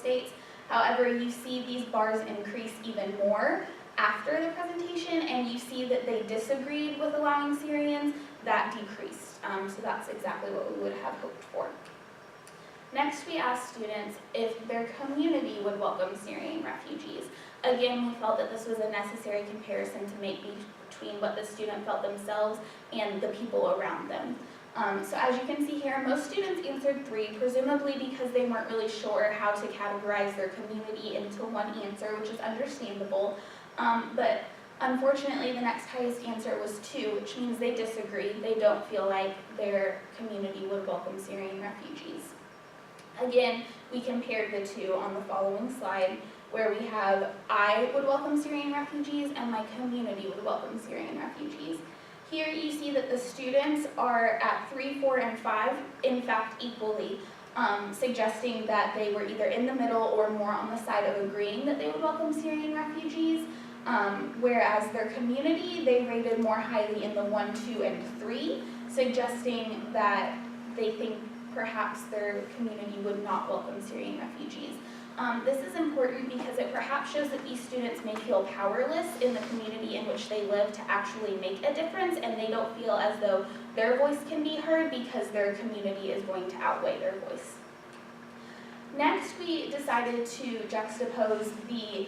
States. However, you see these bars increase even more after the presentation, and you see that they disagreed with allowing Syrians. That decreased. So that's exactly what we would have hoped for. Next, we asked students if their community would welcome Syrian refugees. Again, we felt that this was a necessary comparison to make between what the student felt themselves and the people around them. So as you can see here, most students answered 3, presumably because they weren't really sure how to categorize their community into one answer, which is understandable. But unfortunately, the next highest answer was 2, which means they disagree. They don't feel like their community would welcome Syrian refugees. Again, we compared the 2 on the following slide, where we have I would welcome Syrian refugees and my community would welcome Syrian refugees. Here you see that the students are at 3, 4, and 5, in fact equally, suggesting that they were either in the middle or more on the side of agreeing that they would welcome Syrian refugees, whereas their community, they rated more highly in the 1, 2, and 3, suggesting that they think perhaps their community would not welcome Syrian refugees. This is important because it perhaps shows that these students may feel powerless in the community in which they live to actually make a difference, and they don't feel as though their voice can be heard because their community is going to outweigh their voice. Next, we decided to juxtapose the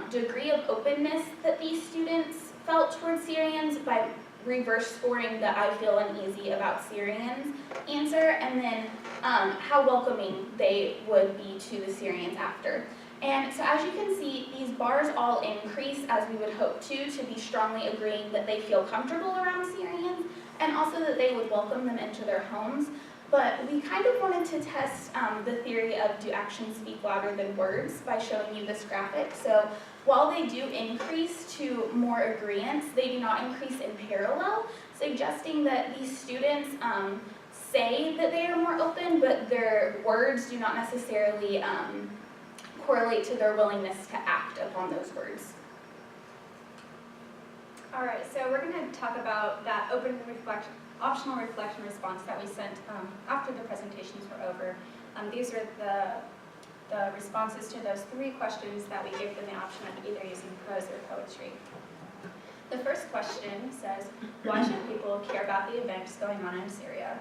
degree of openness that these students felt towards Syrians by reverse scoring the I feel uneasy about Syrians answer, and then how welcoming they would be to the Syrians after. And so as you can see, these bars all increase as we would hope to be strongly agreeing that they feel comfortable around Syrians, and also that they would welcome them into their homes. But we kind of wanted to test the theory of do actions speak louder than words by showing you this graphic. So while they do increase to more agreeance, they do not increase in parallel, suggesting that these students say that they are more open, but their words do not necessarily correlate to their willingness to act upon those words. All right, so we're going to talk about that optional reflection response that we sent after the presentations were over. These are the responses to those 3 questions that we gave them the option of either using prose or poetry. The first question says, why should people care about the events going on in Syria?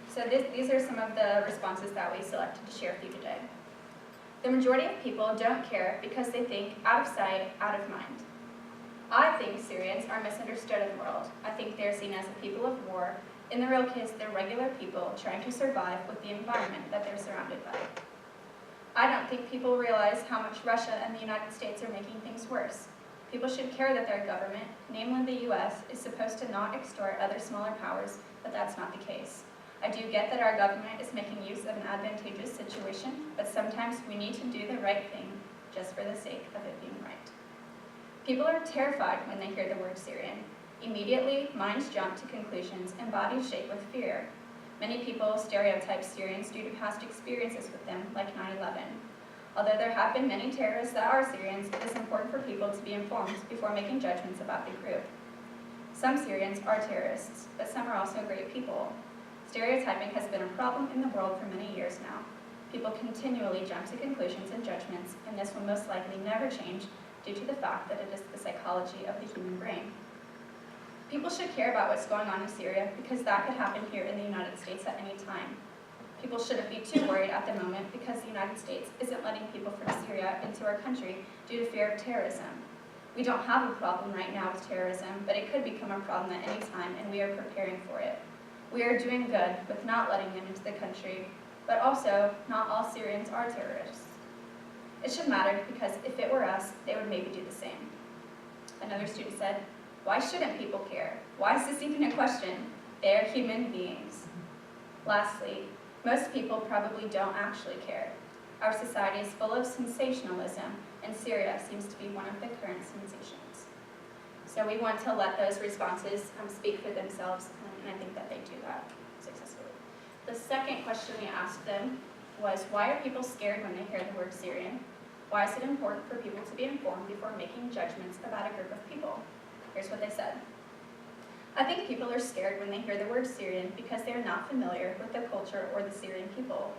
So these are some of the responses that we selected to share with you today. The majority of people don't care because they think out of sight, out of mind. I think Syrians are misunderstood in the world. I think they're seen as a people of war. In the real case, they're regular people trying to survive with the environment that they're surrounded by. I don't think people realize how much Russia and the United States are making things worse. People should care that their government, namely the US, is supposed to not extort other smaller powers, but that's not the case. I do get that our government is making use of an advantageous situation, but sometimes we need to do the right thing just for the sake of it being right. People are terrified when they hear the word Syrian. Immediately, minds jump to conclusions and bodies shake with fear. Many people stereotype Syrians due to past experiences with them, like 9/11. Although there have been many terrorists that are Syrians, it is important for people to be informed before making judgments about the group. Some Syrians are terrorists, but some are also great people. Stereotyping has been a problem in the world for many years now. People continually jump to conclusions and judgments, and this will most likely never change due to the fact that it is the psychology of the human brain. People should care about what's going on in Syria because that could happen here in the United States at any time. People shouldn't be too worried at the moment because the United States isn't letting people from Syria into our country due to fear of terrorism. We don't have a problem right now with terrorism, but it could become a problem at any time, and we are preparing for it. We are doing good with not letting them into the country, but also not all Syrians are terrorists. It should matter because if it were us, they would maybe do the same. Another student said, why shouldn't people care? Why is this even a question? They are human beings. Lastly, most people probably don't actually care. Our society is full of sensationalism, and Syria seems to be one of the current sensations. So we want to let those responses speak for themselves, and I think that they do that successfully. The second question we asked them was, why are people scared when they hear the word Syrian? Why is it important for people to be informed before making judgments about a group of people? Here's what they said. I think people are scared when they hear the word Syrian because they are not familiar with the culture or the Syrian people.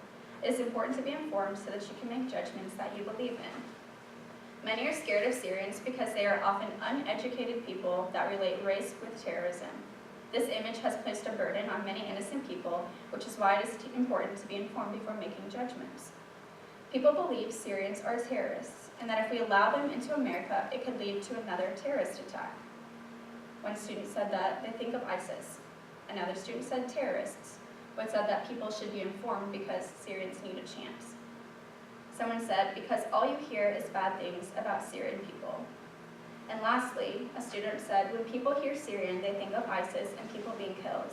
It is important to be informed so that you can make judgments that you believe in. Many are scared of Syrians because they are often uneducated people that relate race with terrorism. This image has placed a burden on many innocent people, which is why it is important to be informed before making judgments. People believe Syrians are terrorists, and that if we allow them into America, it could lead to another terrorist attack. One student said that they think of ISIS. Another student said terrorists, but said that people should be informed because Syrians need a chance. Someone said, because all you hear is bad things about Syrian people. And lastly, a student said, when people hear Syrian, they think of ISIS and people being killed.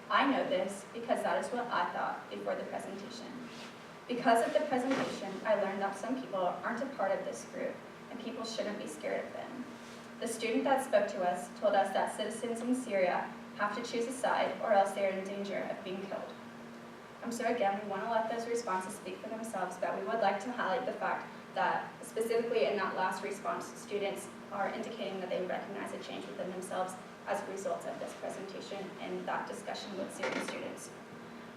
I know this because that is what I thought before the presentation. Because of the presentation, I learned that some people aren't a part of this group, and people shouldn't be scared of them. The student that spoke to us told us that citizens in Syria have to choose a side, or else they are in danger of being killed. So again, we want to let those responses speak for themselves, but we would like to highlight the fact that specifically in that last response, students are indicating that they recognize a change within themselves as a result of this presentation and that discussion with Syrian students.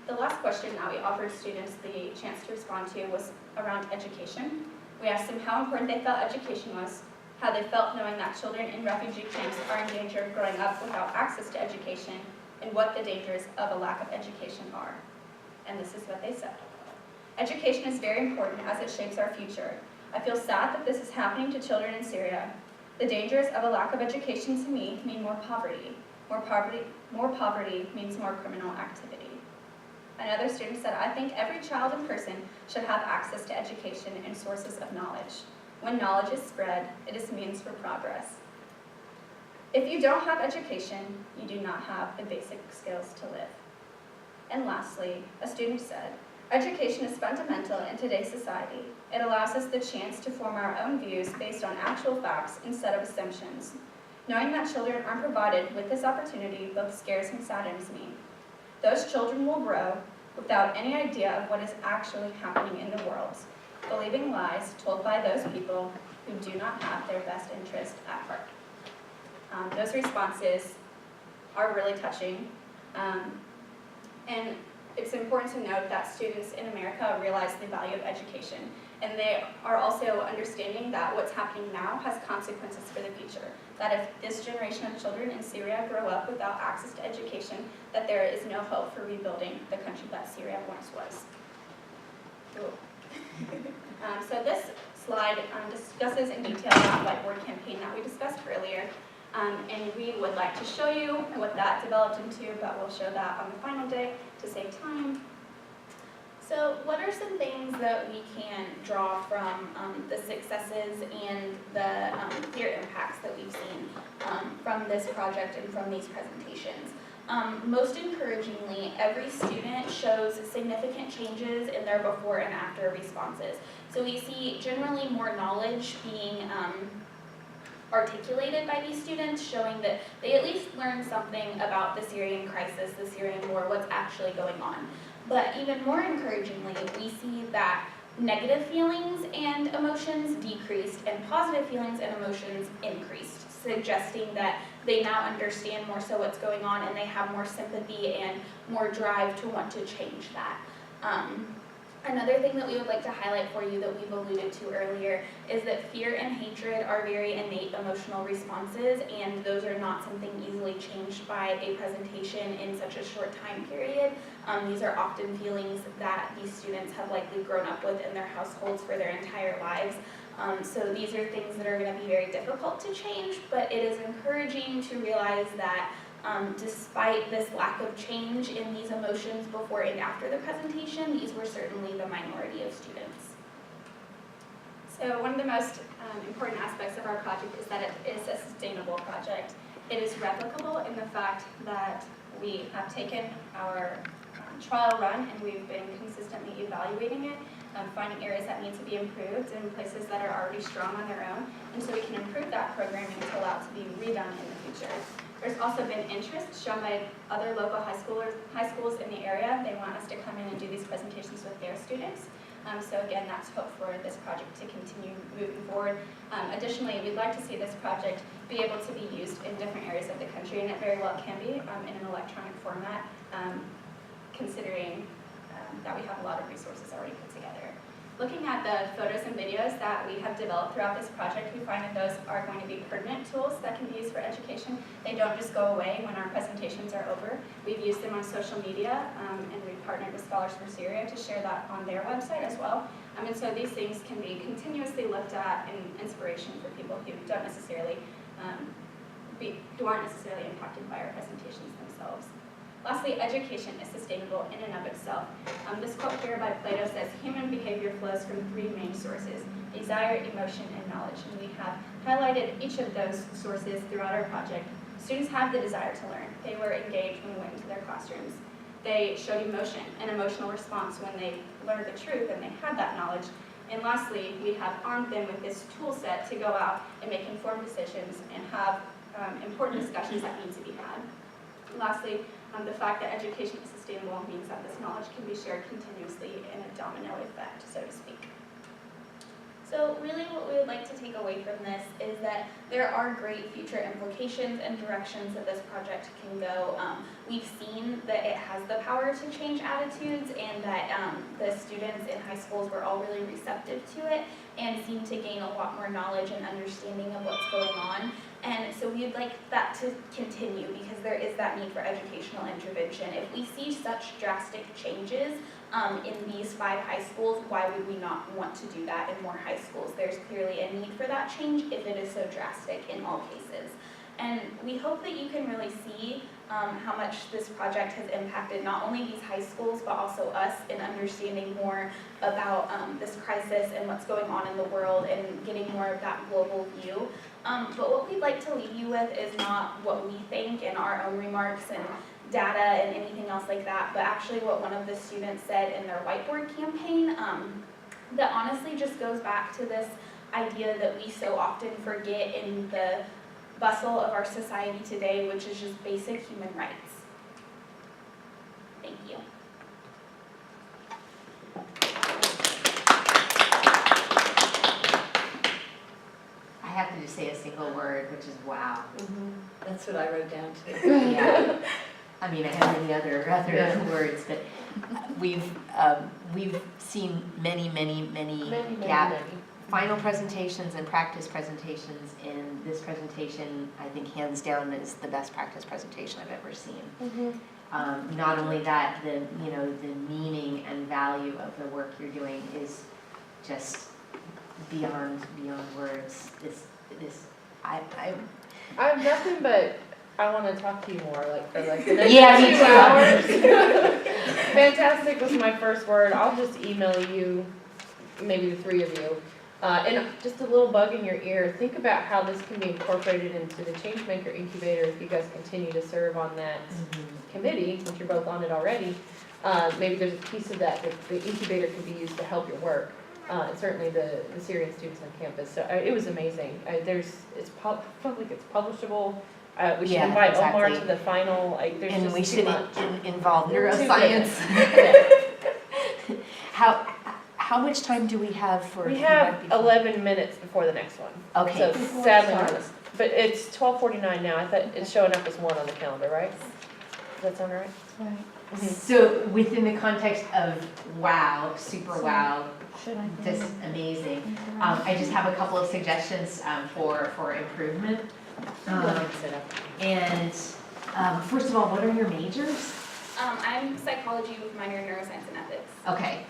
The last question that we offered students the chance to respond to was around education. We asked them how important they felt education was, how they felt knowing that children in refugee camps are in danger of growing up without access to education, and what the dangers of a lack of education are. And this is what they said. Education is very important as it shapes our future. I feel sad that this is happening to children in Syria. The dangers of a lack of education to me mean more poverty. More poverty means more criminal activity. Another student said, I think every child and person should have access to education and sources of knowledge. When knowledge is spread, it is means for progress. If you don't have education, you do not have the basic skills to live. And lastly, a student said, education is fundamental in today's society. It allows us the chance to form our own views based on actual facts instead of assumptions. Knowing that children aren't provided with this opportunity both scares and saddens me. Those children will grow without any idea of what is actually happening in the world, believing lies told by those people who do not have their best interest at heart. Those responses are really touching. And it's important to note that students in America realize the value of education, and they are also understanding that what's happening now has consequences for the future. That if this generation of children in Syria grow up without access to education, that there is no hope for rebuilding the country that Syria once was. So this slide discusses in detail that whiteboard campaign that we discussed earlier. And we would like to show you what that developed into, but we'll show that on the final day to save time. So what are some things that we can draw from the successes and the clear impacts that we've seen from this project and from these presentations? Most encouragingly, every student shows significant changes in their before and after responses. So we see generally more knowledge being articulated by these students, showing that they at least learned something about the Syrian crisis, the Syrian war, what's actually going on. But even more encouragingly, we see that negative feelings and emotions decreased and positive feelings and emotions increased, suggesting that they now understand more so what's going on and they have more sympathy and more drive to want to change that. Another thing that we would like to highlight for you that we've alluded to earlier is that fear and hatred are very innate emotional responses, and those are not something easily changed by a presentation in such a short time period. These are often feelings that these students have likely grown up with in their households for their entire lives. So these are things that are going to be very difficult to change, but it is encouraging to realize that despite this lack of change in these emotions before and after the presentation, these were certainly the minority of students. So one of the most important aspects of our project is that it is a sustainable project. It is replicable in the fact that we have taken our trial run and we've been consistently evaluating it, finding areas that need to be improved and places that are already strong on their own, and so we can improve that programming to allow it to be redone in the future. There's also been interest shown by other local high schools in the area. They want us to come in and do these presentations with their students. So again, that's hope for this project to continue moving forward. Additionally, we'd like to see this project be able to be used in different areas of the country, and it very well can be in an electronic format, considering that we have a lot of resources already put together. Looking at the photos and videos that we have developed throughout this project, we find that those are going to be pertinent tools that can be used for education. They don't just go away when our presentations are over. We've used them on social media, and we've partnered with Scholars for Syria to share that on their website as well. And so these things can be continuously looked at and inspiration for people who don't necessarily, who aren't necessarily impacted by our presentations themselves. Lastly, education is sustainable in and of itself. This quote here by Plato says, human behavior flows from three main sources, desire, emotion, and knowledge. And we have highlighted each of those sources throughout our project. Students have the desire to learn. They were engaged when we went into their classrooms. They showed emotion, an emotional response when they learned the truth and they had that knowledge. And lastly, we have armed them with this tool set to go out and make informed decisions and have important discussions that need to be had. Lastly, the fact that education is sustainable means that this knowledge can be shared continuously in a domino effect, so to speak. So really what we would like to take away from this is that there are great future implications and directions that this project can go. We've seen that it has the power to change attitudes and that the students in high schools were all really receptive to it and seem to gain a lot more knowledge and understanding of what's going on. And so we'd like that to continue because there is that need for educational intervention. If we see such drastic changes in these 5 high schools, why would we not want to do that in more high schools? There's clearly a need for that change if it is so drastic in all cases. And we hope that you can really see how much this project has impacted not only these high schools, but also us in understanding more about this crisis and what's going on in the world and getting more of that global view. But what we'd like to leave you with is not what we think in our own remarks and data and anything else like that, but actually what one of the students said in their whiteboard campaign that honestly just goes back to this idea that we so often forget in the bustle of our society today, which is just basic human rights. Thank you. I have to just say a single word, which is wow. That's what I wrote down too. Yeah. I mean, I have many other words, but we've seen many final presentations and practice presentations, and this presentation, I think, hands down, is the best practice presentation I've ever seen. Not only that, the meaning and value of the work you're doing is just beyond words. I have nothing but I want to talk to you more, for the next 2 me too. hours. Fantastic was my first word. I'll just email you, maybe the 3 of you. And just a little bug in your ear, think about how this can be incorporated into the Changemaker Incubator if you guys continue to serve on that committee, since you're both on it already. Maybe there's a piece of that the incubator can be used to help your work. And certainly the Syrian students on campus. So it was amazing. It's publishable. We should invite Omar to the final. There's and just we too should much. Involve neuroscience. How much time do we have for? We have 11 minutes before the next one. Okay. So sadly, but it's 12:49 now. I thought it's showing up as 1 on the calendar, right? Does that sound right? Right. So within the context of wow, super wow, just amazing. I just have a couple of suggestions for improvement. And first of all, what are your majors? I'm psychology with minor in neuroscience and ethics. Okay.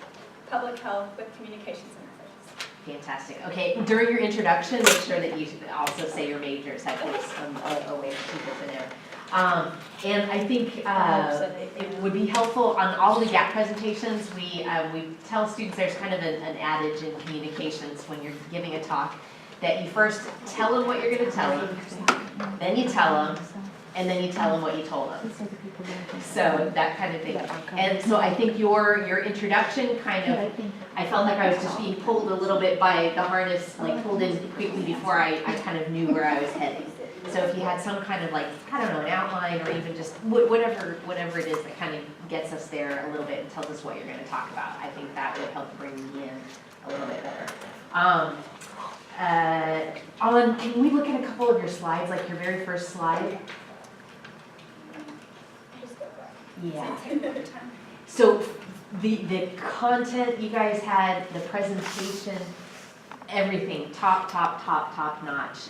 Public health with communications and ethics. Fantastic. Okay, during your introduction, make sure that you also say your majors. I think it's a way for people to know. And I think it would be helpful on all the gap presentations. We tell students there's kind of an adage in communications when you're giving a talk that you first tell them what you're going to tell them, then you tell them, and then you tell them what you told them. So that kind of thing. And so I think your introduction kind of, I felt like I was just being pulled a little bit by the harness, pulled in quickly before I kind of knew where I was heading. So if you had some kind of an outline or even just whatever it is that kind of gets us there a little bit and tells us what you're going to talk about, I think that would help bring me in a little bit better. Can we look at a couple of your slides, your very first slide? Yeah. So the content you guys had, the presentation, everything, top notch.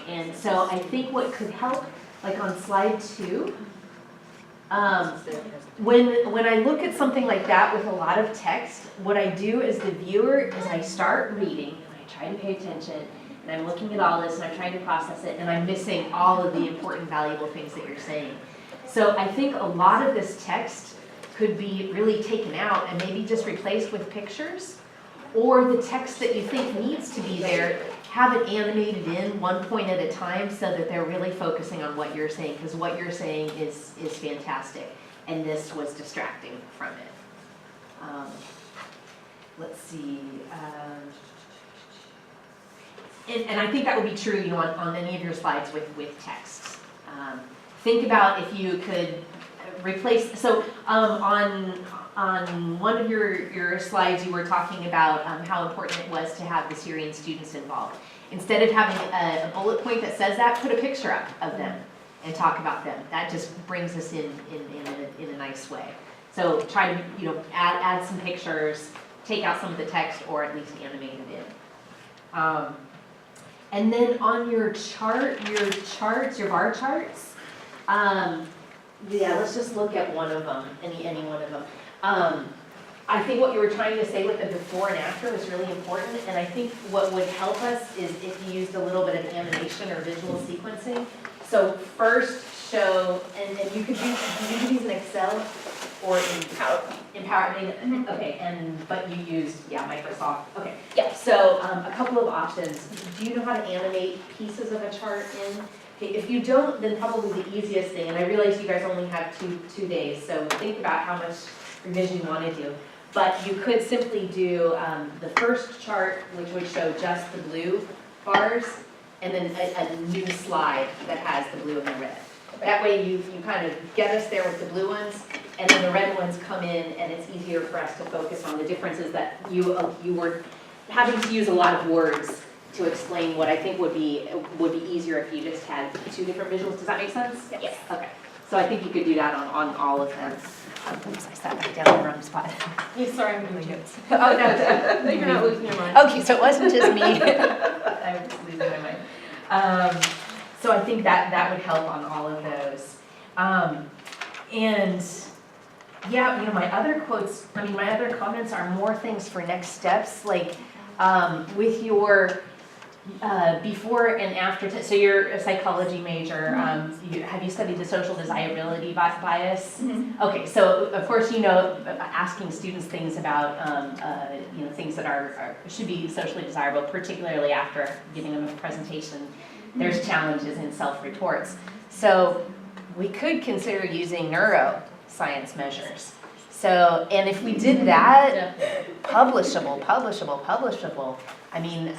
And so I think what could help, like on slide 2, when I look at something like that with a lot of text, what I do as the viewer is I start reading, and I try to pay attention, and I'm looking at all this, and I'm trying to process it, and I'm missing all of the important, valuable things that you're saying. So I think a lot of this text could be really taken out and maybe just replaced with pictures, or the text that you think needs to be there, have it animated in one point at a time so that they're really focusing on what you're saying, because what you're saying is fantastic, and this was distracting from it. Let's see. And I think that would be true, you know, on any of your slides with text. Think about if you could replace, so on one of your slides, you were talking about how important it was to have the Syrian students involved. Instead of having a bullet point that says that, put a picture up of them and talk about them. That just brings us in a nice way. So try to, you know, add some pictures, take out some of the text, or at least animate it in. And then on your bar charts, yeah, let's just look at one of them, any one of them. I think what you were trying to say with the before and after was really important, and I think what would help us is if you used a little bit of animation or visual sequencing. So first show, and you could use these in Excel or in PowerPoint. Okay, but you used, Microsoft. Okay, yeah, so a couple of options. Do you know how to animate pieces of a chart in? Okay, if you don't, then probably the easiest thing, and I realize you guys only have two days, so think about how much revision you want to do. But you could simply do the first chart, which would show just the blue bars, and then a new slide that has the blue and the red. That way you kind of get us there with the blue ones, and then the red ones come in, and it's easier for us to focus on the differences that you were having to use a lot of words to explain what I think would be easier if you just had 2 different visuals. Does that make sense? Yes. Okay. So I think you could do that on all of them. Oops, I sat back down in the wrong spot. Sorry, I'm doing it. Oh, no, You're not losing your mind. Okay, so it wasn't just me. I was just losing my mind. So I think that would help on all of those. And yeah, you know, my other comments are more things for next steps, like with your before and after, so you're a psychology major, have you studied the social desirability bias? Mm-hmm. Okay, so of course you know asking students things about you know, things that should be socially desirable, particularly after giving them a presentation, there's challenges in self-reports. So we could consider using neuroscience measures. So, and if we did that, publishable. I mean,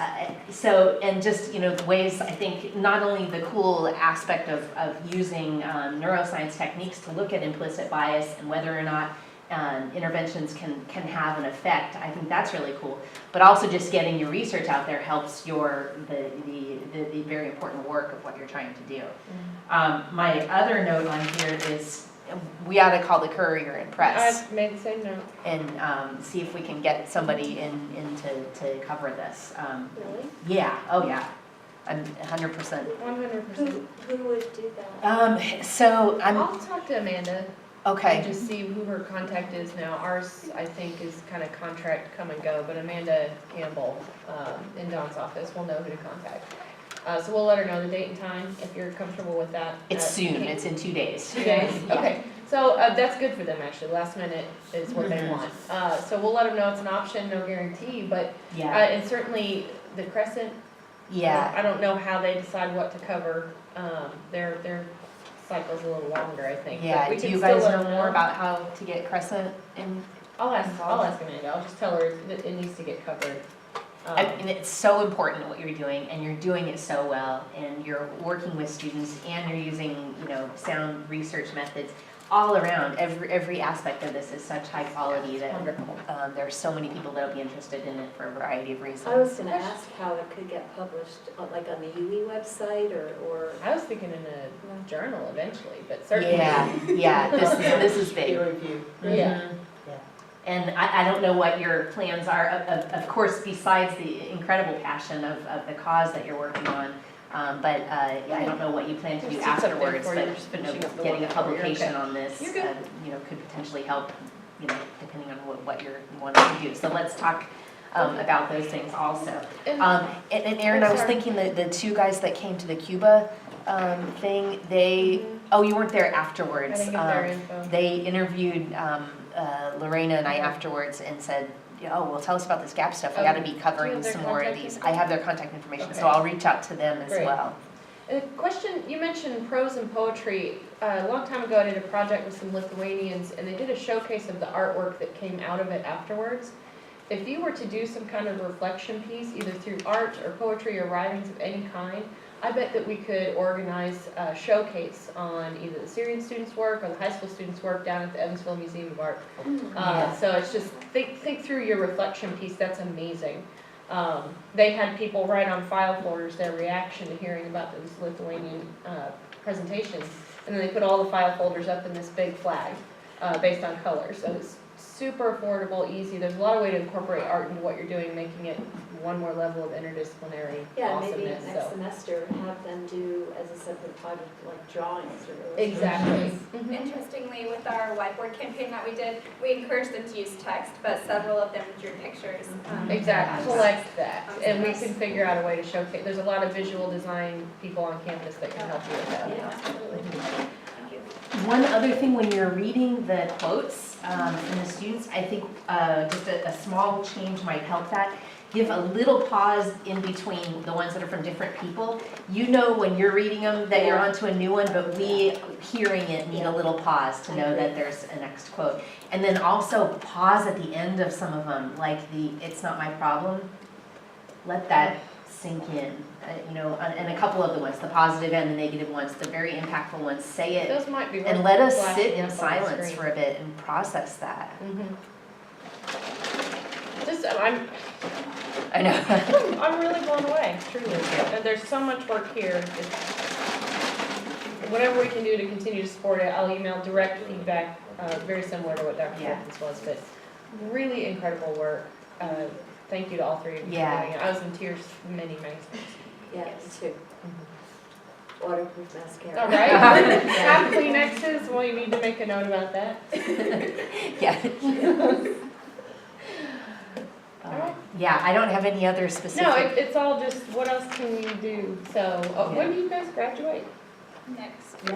so, and just, you know, the ways, I think, not only the cool aspect of using neuroscience techniques to look at implicit bias and whether or not interventions can have an effect, I think that's really cool. But also just getting your research out there helps the very important work of what you're trying to do. My other note on here is we ought to call the courier and press. I made the same note. And see if we can get somebody in to cover this. Really? Yeah, oh yeah, I'm 100%. 100%. Who would do that? So I'll talk to Amanda and okay. just see who her contact is now. Ours, I think, is kind of contract come and go, but Amanda Campbell in Don's office will know who to contact. So we'll let her know the date and time if you're comfortable with that. It's soon, it's in 2 days. 2 days? Yeah. Okay, so that's good for them actually, last minute is what they want. So we'll let them know it's an option, no guarantee, but, Yeah, and certainly the Crescent, yeah, I don't know how they decide what to cover, their cycle's a little longer, I think. but yeah. we Do can you still guys let know them more about how to get Crescent in? I'll ask Amanda, I'll just tell her that it needs to get covered. And it's so important what you're doing, and you're doing it so well, and you're working with students, and you're using, you know, sound research methods all around. Every aspect of this is such high quality that there are so many people that will be interested in it for a variety of reasons. I was gonna ask how it could get published, like on the UE website or. I was thinking in a journal eventually, but certainly. Yeah, this is big. Peer review. Yeah. And I don't know what your plans are, of course, besides the incredible passion of the cause that you're working on. Yeah, I don't know what you plan to do Just something afterwards, for but you, just you know, finishing up the getting a one before you're publication okay. on this, You're good. you know, could potentially help, you know, depending on what you're wanting to do. So let's talk about those things also. And- And Erin, Oh, I was sorry. thinking that the two guys that came to the Cuba thing, they, oh, you weren't there I afterwards. didn't get their info. They interviewed Lorena and I afterwards and said, oh, well, tell us about this gap stuff. We gotta be Do you covering have their some more of contact these. info? I have their contact information, so Okay. I'll reach out to them as Great. well. A question, you mentioned prose and poetry. A long time ago, I did a project with some Lithuanians, and they did a showcase of the artwork that came out of it afterwards. If you were to do some kind of reflection piece, either through art or poetry or writings of any kind, I bet that we could organize a showcase on either the Syrian students' work or the high school students' work down at the Evansville Museum of Art. Yeah. So it's just, think through your reflection piece, that's amazing. They had people write on file folders their reaction to hearing about those Lithuanian presentations, and then they put all the file folders up in this big flag based on color. So it's super affordable, easy. There's a lot of way to incorporate art into what you're doing, making it one more level of interdisciplinary Yeah, maybe awesomeness. next So semester, have them do as a separate project, like drawings or. exactly. Interestingly, with our whiteboard campaign that we did, we encouraged them to use text, but several of them drew pictures. Exactly, collect that, Um, and we yes. can figure out a way to showcase. There's a lot of visual design people on campus that can help you with that. Yeah, absolutely. Thank you. One other thing, when you're reading the quotes from the students, I think just a small change might help that. Give a little pause in between the ones that are from different people. You know when you're reading them that you're Yeah. onto a new one, but we, hearing it, need a little pause to I know agree. that there's a next quote. And then also pause at the end of some of them, like the "it's not my problem." Let that sink in, you know, and a couple of the ones, the positive and the negative ones, the very impactful ones, say it. Those might be worth And let us flashing sit in up on the silence screen. for a bit and process that. Just, I know. I'm really blown away, truly. And there's so much work here. Whatever we can do to continue to support it, I'll email direct feedback, very similar to what Dr. Yeah. Perkins was, but really incredible work. Thank you to all three of you for Yeah. doing it. I was in tears many times. Yeah, me too. Waterproof mascara. All right. Have Kleenexes, well, you need to make a note about that. Yeah. Alright. Yeah, I don't have any other No, specific. it's all just, what else can we do? So, when do you guys graduate? Next. Next